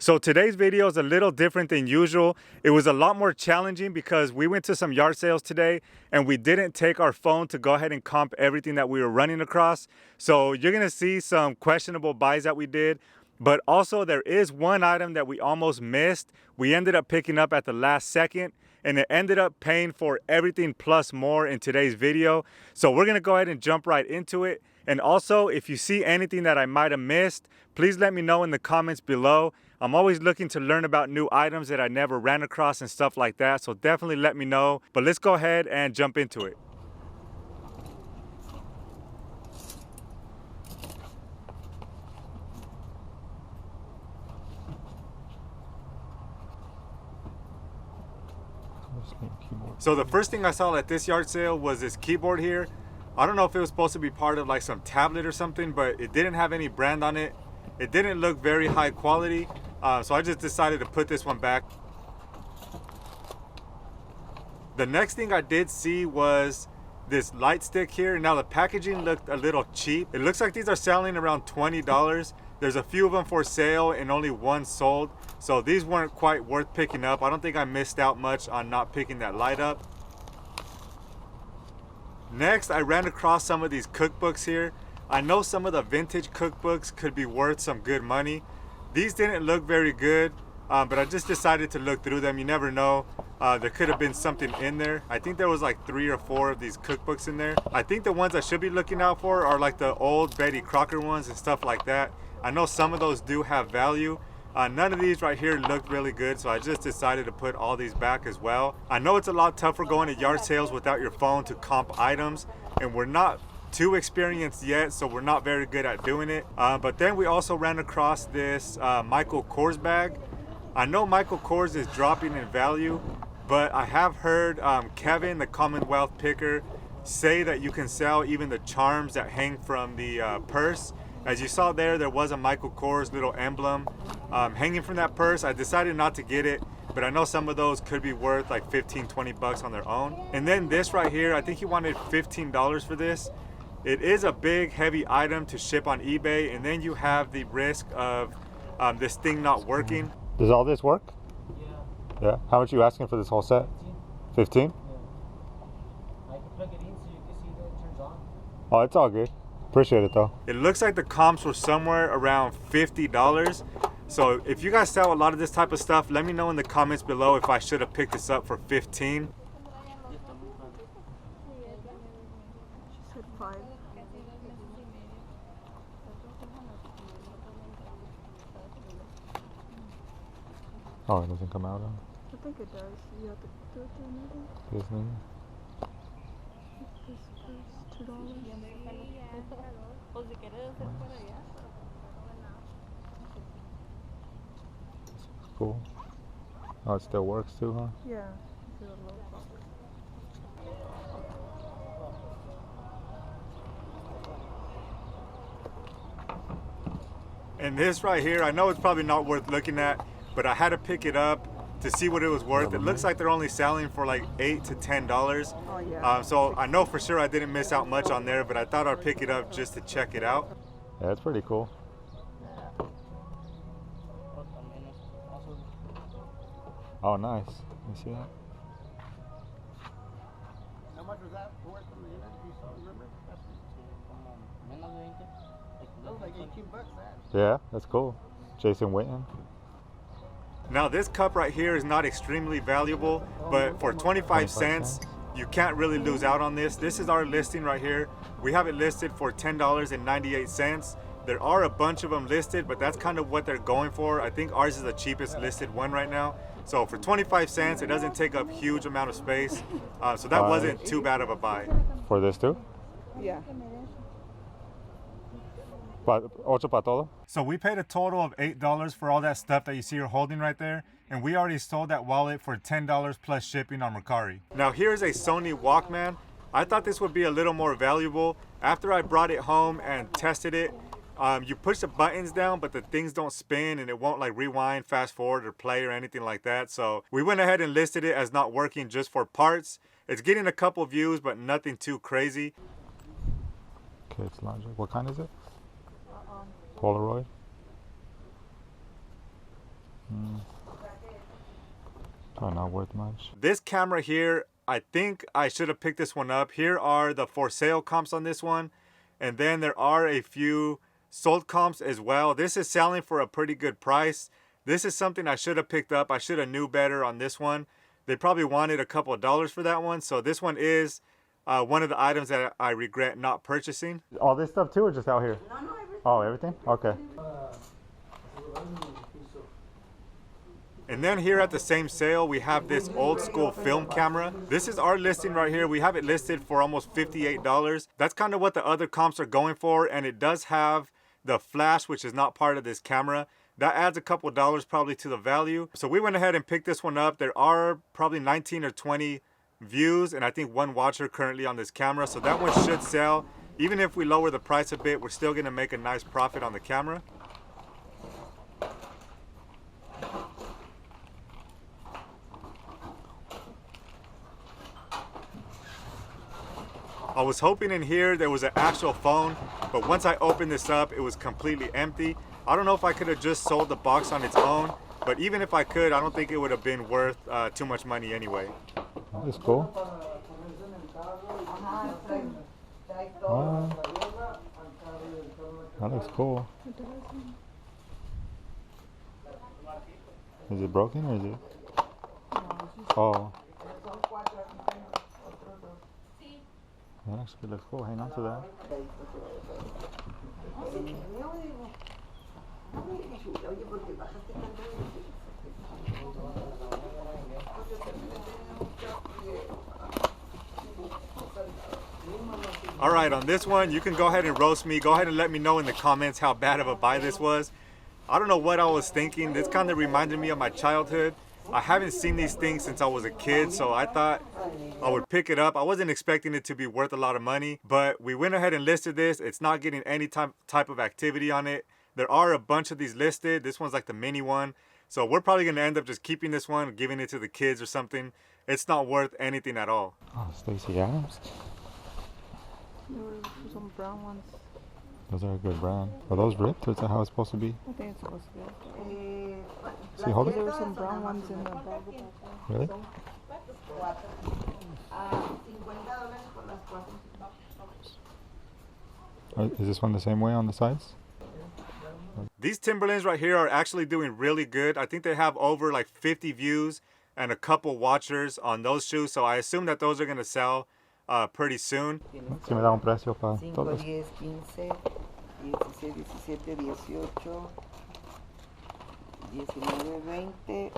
So today's video is a little different than usual. It was a lot more challenging because we went to some yard sales today and we didn't take our phone to go ahead and comp everything that we were running across. So you're gonna see some questionable buys that we did, but also there is one item that we almost missed. We ended up picking up at the last second and it ended up paying for everything plus more in today's video. So we're gonna go ahead and jump right into it. And also, if you see anything that I might have missed, please let me know in the comments below. I'm always looking to learn about new items that I never ran across and stuff like that, so definitely let me know. But let's go ahead and jump into it. So the first thing I saw at this yard sale was this keyboard here. I don't know if it was supposed to be part of like some tablet or something, but it didn't have any brand on it. It didn't look very high quality, so I just decided to put this one back. The next thing I did see was this light stick here. Now the packaging looked a little cheap. It looks like these are selling around $20. There's a few of them for sale and only one sold. So these weren't quite worth picking up. I don't think I missed out much on not picking that light up. Next, I ran across some of these cookbooks here. I know some of the vintage cookbooks could be worth some good money. These didn't look very good, but I just decided to look through them. You never know. There could have been something in there. I think there was like 3 or 4 of these cookbooks in there. I think the ones I should be looking out for are like the old Betty Crocker ones and stuff like that. I know some of those do have value. None of these right here looked really good, so I just decided to put all these back as well. I know it's a lot tougher going to yard sales without your phone to comp items, and we're not too experienced yet, so we're not very good at doing it. But then we also ran across this Michael Kors bag. I know Michael Kors is dropping in value, but I have heard Kevin, the Commonwealth picker, say that you can sell even the charms that hang from the purse. As you saw there was a Michael Kors little emblem hanging from that purse. I decided not to get it, but I know some of those could be worth like 15-20 bucks on their own. And then this right here, I think he wanted $15 for this. It is a big heavy item to ship on eBay, and then you have the risk of this thing not working. Does all this work? Yeah. Yeah. How much are you asking for this whole set? 15? Yeah. I can plug it in so you can see that it turns on. Oh, it's all good. Appreciate it though. It looks like the comps were somewhere around $50. So if you guys sell a lot of this type of stuff, let me know in the comments below if I should have picked this up for 15. She said 5. Oh, it doesn't come out. I think it does. You have to do it through maybe. Disney. This is $2. Cool. Oh, it still works too, huh? Yeah. It's a little box. And this right here, I know it's probably not worth looking at, but I had to pick it up to see what it was worth. It looks like they're only selling for like $8 to $10. Oh, yeah. So I know for sure I didn't miss out much on there, but I thought I'd pick it up just to check it out. Yeah, that's pretty cool. Oh, nice. You see that? How much was that worth from the internet? Do you still remember? That was like 18 bucks. That. Yeah, that's cool. Jason Witten. Now this cup right here is not extremely valuable, but for 25 cents, you can't really lose out on this. This is our listing right here. We have it listed for $10.98. There are a bunch of them listed, but that's kind of what they're going for. I think ours is the cheapest listed one right now. So for 25 cents, it doesn't take up huge amount of space. So that wasn't too bad of a buy. For this too? Yeah. Ocho para todo. So we paid a total of $8 for all that stuff that you see you're holding right there, and we already sold that wallet for $10 plus shipping on Mercari. Now here's a Sony Walkman. I thought this would be a little more valuable. After I brought it home and tested it, you push the buttons down, but the things don't spin and it won't like rewind, fast forward, or play or anything like that. So we went ahead and listed it as not working just for parts. It's getting a couple views, but nothing too crazy. Okay, it's Logic. What kind is it? Polaroid. Probably not worth much. This camera here, I think I should have picked this one up. Here are the for sale comps on this one. And then there are a few sold comps as well. This is selling for a pretty good price. This is something I should have picked up. I should have knew better on this one. They probably wanted a couple of dollars for that one. So this one is one of the items that I regret not purchasing. All this stuff too, or just out here? No, everything. Oh, everything? Okay. And then here at the same sale, we have this old school film camera. This is our listing right here. We have it listed for almost $58. That's kind of what the other comps are going for. And it does have the flash, which is not part of this camera. That adds a couple of dollars probably to the value. So we went ahead and picked this one up. There are probably 19 or 20 views and I think 1 watcher currently on this camera. So that one should sell. Even if we lower the price a bit, we're still gonna make a nice profit on the camera. I was hoping in here there was an actual phone, but once I opened this up, it was completely empty. I don't know if I could have just sold the box on its own, but even if I could, I don't think it would have been worth too much money anyway. That's cool. That looks cool. It doesn't. Is it broken or is it? No, it's just Oh. That actually looks cool. Hang on to that. All right, on this one, you can go ahead and roast me. Go ahead and let me know in the comments how bad of a buy this was. I don't know what I was thinking. This kind of reminded me of my childhood. I haven't seen these things since I was a kid, so I thought I would pick it up. I wasn't expecting it to be worth a lot of money, but we went ahead and listed this. It's not getting any type of activity on it. There are a bunch of these listed. This one's like the mini one. So we're probably gonna end up just keeping this one, giving it to the kids or something. It's not worth anything at all. Oh, Stacey Adams. there were some brown ones. Those are a good brand. Are those ripped or is that how it's supposed to be? I think it's supposed to be. See, hold There it. were some brown ones in the bag. Really? Is this one the same way on the sides? These Timberlands right here are actually doing really good. I think they have over like 50 views and a couple watchers on those shoes. So I assume that those are gonna sell pretty soon. Si me da un precio para 5, todos. 10, 15, 16, 17, 18, 19,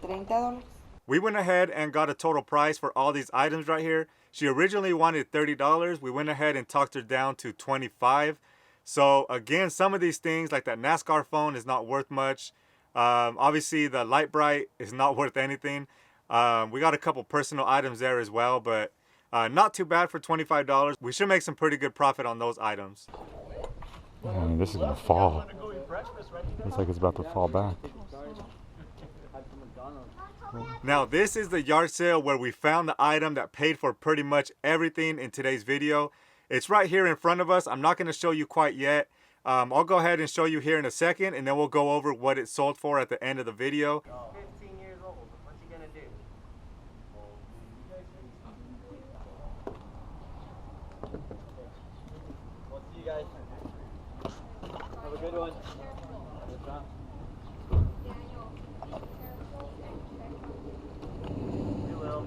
20, $30. We went ahead and got a total price for all these items right here. She originally wanted $30. We went ahead and talked her down to $25. So again, some of these things like that NASCAR phone is not worth much. Obviously the Light Bright is not worth anything. We got a couple personal items there as well, but not too bad for $25. We should make some pretty good profit on those items. I mean, this is gonna fall. Looks like it's about to fall back. Now this is the yard sale where we found the item that paid for pretty much everything in today's video. It's right here in front of us. I'm not going to show you quite yet. I'll go ahead and show you here in a second, and then we'll go over what it sold for at the end of the video. 15 years old. What's he gonna do? We'll see you guys. Have a good one. Good job. We will.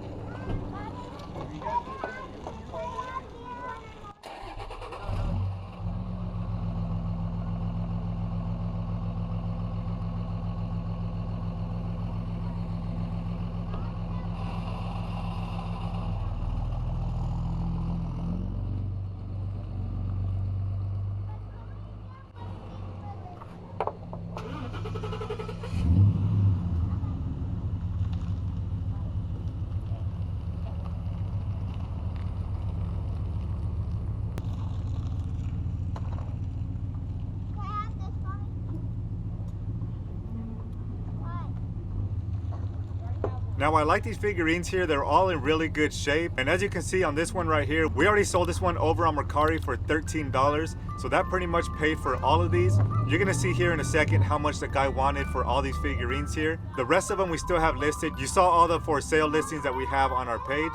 Now I like these figurines here, they're all in really good shape. And as you can see on this one right here, we already sold this one over on Mercari for $13. So that pretty much paid for all of these. You're gonna see here in a second how much the guy wanted for all these figurines here. The rest of them we still have listed. You saw all the for sale listings that we have on our page.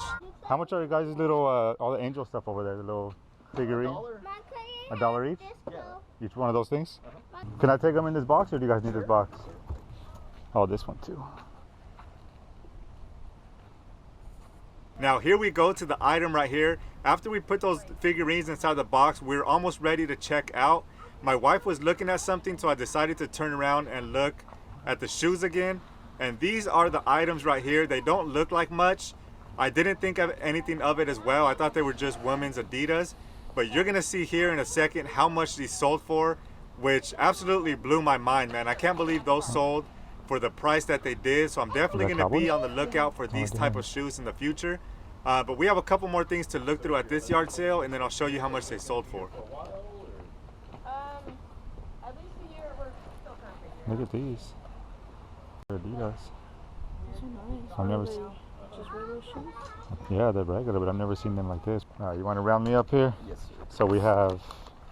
How much are you guys' little, all the angel stuff over there, the little figurine? $1 each? Yeah. Each one of those things? Can I take them in this box or do you guys need this box? Oh, this one too. Now here we go to the item right here. After we put those figurines inside the box, we're almost ready to check out. My wife was looking at something, so I decided to turn around and look at the shoes again. And these are the items right here. They don't look like much. I didn't think of anything of it as well. I thought they were just women's Adidas. But you're gonna see here in a second how much these sold for, which absolutely blew my mind, man. I can't believe those sold for the price that they did. So I'm definitely gonna be on the lookout for these type of shoes in the future. But we have a couple more things to look through at this yard sale, and then I'll show you how much they sold for. At least a year we're still trying to figure Look at these. They're Adidas. These are nice. I've never Are they just regular shoes? Yeah, they're regular, but I've never seen them like this. You want to round me up here? Yes, sir. So we have.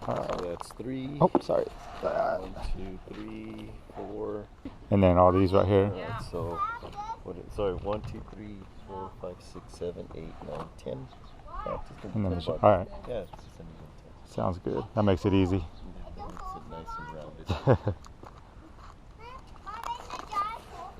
That's 3. Oh, sorry. 1, 2, 3, 4. And then all these right here. Alright, so sorry, 1, 2, 3, 4, 5, 6, 7, 8, 9, 10. Yeah, it's just And then a it's, ten all right. bucks. Yeah, it's just an even 10. Sounds good. That makes it easy. That makes it nice and rounded.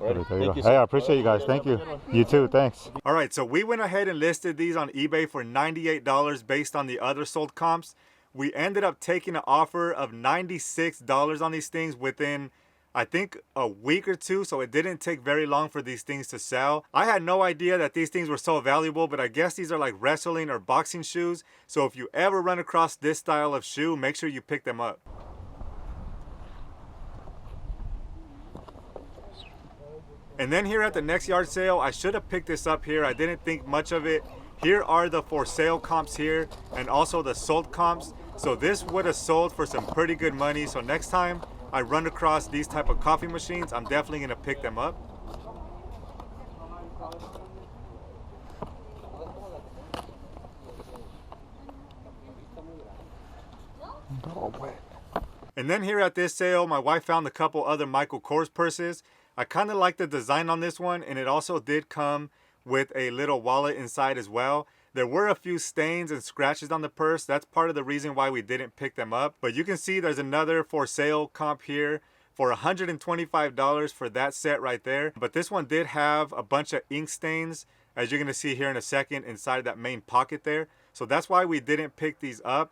Alrighty, There you thank go. sir. Hey, I appreciate you Alright, guys. Thank have a you. good one. You too. Thanks. All right, so we went ahead and listed these on eBay for $98 based on the other sold comps. We ended up taking an offer of $96 on these things within, I think, a week or two, so it didn't take very long for these things to sell. I had no idea that these things were so valuable, but I guess these are like wrestling or boxing shoes. So if you ever run across this style of shoe, make sure you pick them up. And then here at the next yard sale, I should have picked this up here. I didn't think much of it. Here are the for sale comps here and also the sold comps. So this would have sold for some pretty good money. So next time I run across these type of coffee machines, I'm definitely gonna pick them up. And then here at this sale, my wife found a couple other Michael Kors purses. I kind of like the design on this one, and it also did come with a little wallet inside as well. There were a few stains and scratches on the purse. That's part of the reason why we didn't pick them up. But you can see there's another for sale comp here for $125 for that set right there. But this one did have a bunch of ink stains, as you're gonna see here in a second, inside that main pocket there. So that's why we didn't pick these up.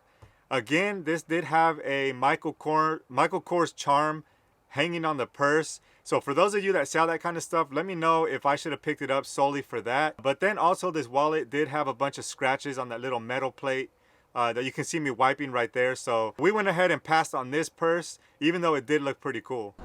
Again, this did have a Michael Kors charm hanging on the purse. So for those of you that sell that kind of stuff, let me know if I should have picked it up solely for that. But then also this wallet did have a bunch of scratches on that little metal plate that you can see me wiping right there. So we went ahead and passed on this purse, even though it did look pretty cool.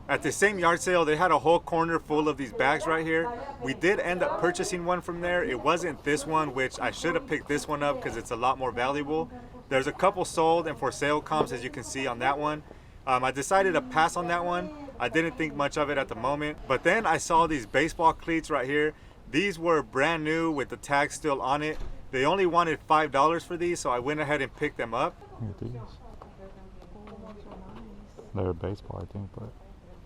At the same yard sale, they had a whole corner full of these bags right here. We did end up purchasing one from there. It wasn't this one, which I should have picked this one up because it's a lot more valuable. There's a couple sold and for sale comps, as you can see on that one. I decided to pass on that one. I didn't think much of it at the moment. But then I saw these baseball cleats right here. These were brand new with the tag still on it. They only wanted $5 for these, so I went ahead and picked them up. Look at these. They're baseball, I think, but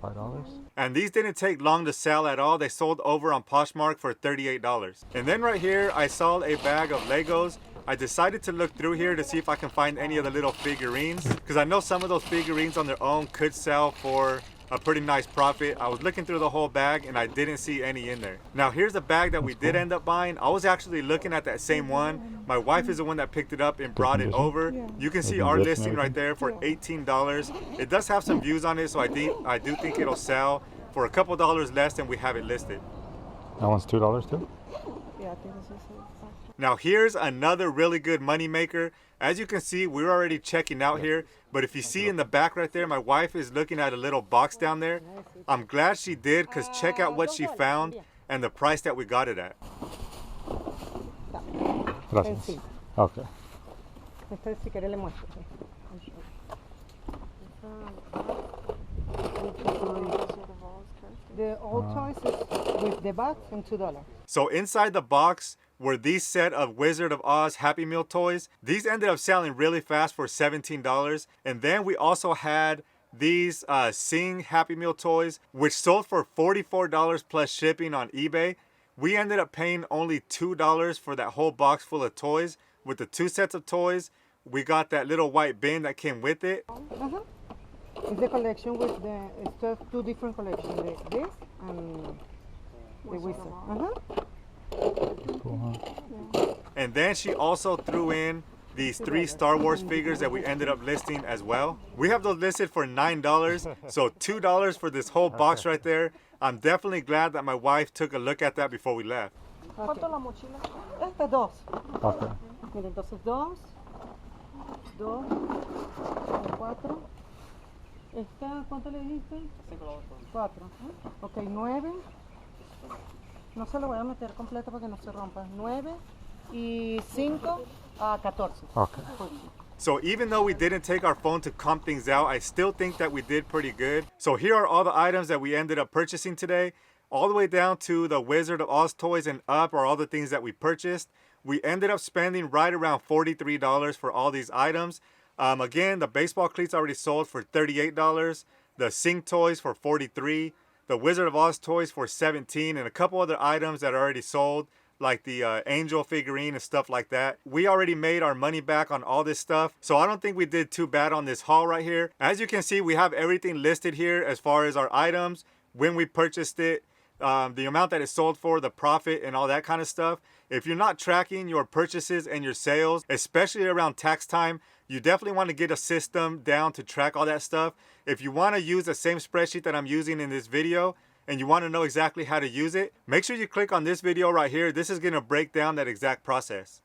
$5. And these didn't take long to sell at all. They sold over on Poshmark for $38. And then right here, I saw a bag of Legos. I decided to look through here to see if I can find any of the little figurines, because I know some of those figurines on their own could sell for a pretty nice profit. I was looking through the whole bag and I didn't see any in there. Now here's a bag that we did end up buying. I was actually looking at that same one. My wife is the one that picked it up and brought it over. You can see our listing right there for $18. It does have some views on it, so I do think it'll sell for a couple dollars less than we have it listed. That one's $2 too? Yeah, I think this is it. Now here's another really good money maker. As you can see, we're already checking out here, but if you see in the back right there, my wife is looking at a little box down there. I'm glad she did, because check out what she found and the price that we got it at. Gracias. Okay. Entonces, si quiere le muestro. Wizard of Oz character. The old toys is with the box and $2. So inside the box were these set of Wizard of Oz Happy Meal toys. These ended up selling really fast for $17. And then we also had these Sing Happy Meal toys, which sold for $44 plus shipping on eBay. We ended up paying only $2 for that whole box full of toys. With the 2 sets of toys, we got that little white bin that came with it. It's the collection with the, it's 2 different collections, this and the Wizard. Cool, huh? And then she also threw in these 3 Star Wars figures that we ended up listing as well. We have those listed for $9, so $2 for this whole box right there. I'm definitely glad that my wife took a look at that before we left. ¿Cuánto la mochila? Esta 2. Okay. Mira, entonces 2, 4. Esta, ¿cuánto le dijiste? 4. Ok, 9. No se lo voy a meter completo para que no se rompa. 9 y 5 a 14. Okay. So even though we didn't take our phone to comp things out, I still think that we did pretty good. So here are all the items that we ended up purchasing today. All the way down to the Wizard of Oz toys and up are all the things that we purchased. We ended up spending right around $43 for all these items. Again, the baseball cleats already sold for $38. The Sing toys for $43. The Wizard of Oz toys for $17. And a couple other items that are already sold, like the Angel figurine and stuff like that. We already made our money back on all this stuff, so I don't think we did too bad on this haul right here. As you can see, we have everything listed here as far as our items, when we purchased it, the amount that it sold for, the profit, and all that kind of stuff. If you're not tracking your purchases and your sales, especially around tax time, you definitely want to get a system down to track all that stuff. If you want to use the same spreadsheet that I'm using in this video, and you want to know exactly how to use it, make sure you click on this video right here. This is going to break down that exact process.